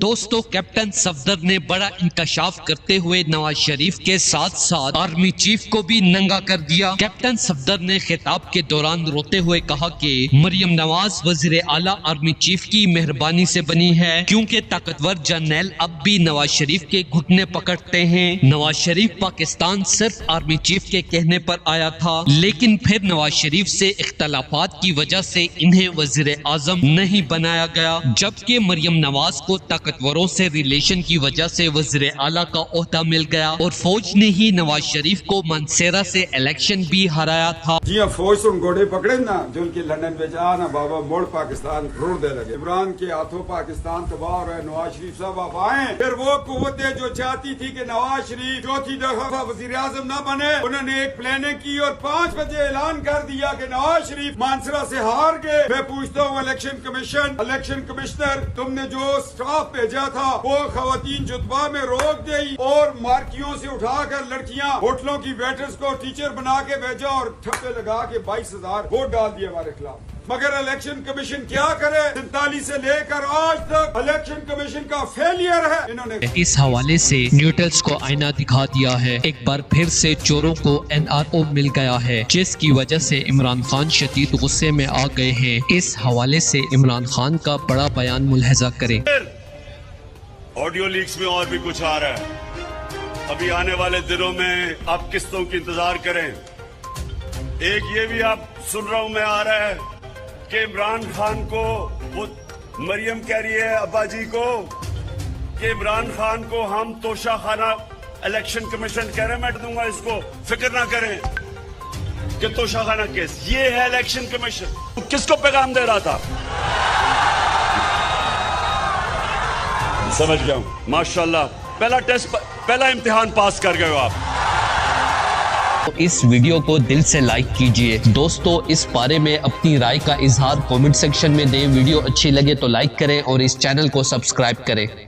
दोस्तों, कैप्टन सफदर ने बड़ा इंकशाफ करते हुए नवाज शरीफ के साथ साथ आर्मी चीफ को भी नंगा कर दिया। कैप्टन सफदर ने खिताब के दौरान रोते हुए कहा कि मरियम नवाज वज़ीर आला आर्मी चीफ की मेहरबानी से बनी है, क्योंकि ताकतवर जर्नैल अब भी नवाज शरीफ के घुटने पकड़ते हैं। नवाज शरीफ पाकिस्तान सिर्फ आर्मी चीफ के कहने पर आया था, लेकिन फिर नवाज शरीफ से इख्तलाफात की वजह से इन्हें वज़ीर आज़म नहीं बनाया गया, जबकि मरियम नवाज को ताकतवरों से रिलेशन की वजह से वज़ीर आला का ओहदा मिल गया और फौज ने ही नवाज शरीफ को मनसेरा से इलेक्शन भी हराया था। जी फौज से घोड़े पकड़े ना जो उनके लंदन में जाना बाबा मोड़ पाकिस्तान रोड दे लगे। इमरान के हाथों पाकिस्तान तबाह हो रहा है। नवाज शरीफ साहब आप आए, फिर वो कुव्वतें जो चाहती थी कि नवाज शरीफ चौथी दफा वज़ीर आज़म न बने, उन्होंने एक प्लानिंग की और 5 बजे ऐलान कर दिया कि नवाज शरीफ मानसरा से हार गए। मैं पूछता हूँ इलेक्शन कमिश्नर, तुमने जो स्टाफ भेजा था वो खवातीन जुतबा में रोक दी और मार्कियों से उठाकर लड़कियां होटलों की वेटर्स को टीचर बना के भेजा और ठप्पे लगा के 22,000 वोट डाल दिए हमारे खिलाफ। मगर इलेक्शन कमीशन क्या करे? 47 से लेकर आज तक इलेक्शन कमीशन का फेलियर है। इन्होंने इस हवाले से न्यूट्रल्स को आईना दिखा दिया है। एक बार फिर से चोरों को NRO मिल गया है, जिसकी वजह से इमरान खान शदीद गुस्से में आ गए हैं। इस हवाले से इमरान खान का बड़ा बयान मुलाहजा करें। ऑडियो लीक्स में और भी कुछ आ रहा है। अभी आने वाले दिनों में आप किस्तों की इंतजार करें। एक ये भी आप सुन रहा हूं मैं आ रहा है कि इमरान खान को वो मरियम कह रही है अब्बा जी को कि इमरान खान को हम तोशा खाना इलेक्शन कमीशन कह रहे हैं, मैं दूंगा इसको, फिक्र ना करें कि तोशा खाना केस ये है इलेक्शन कमीशन। किसको पैगाम दे रहा था? समझ गया हूं। माशाल्लाह, पहला इम्तिहान पास कर गए हो आप। तो इस वीडियो को दिल से लाइक कीजिए। दोस्तों, इस बारे में अपनी राय का इजहार कमेंट सेक्शन में दें। वीडियो अच्छी लगे तो लाइक करें और इस चैनल को सब्सक्राइब करें।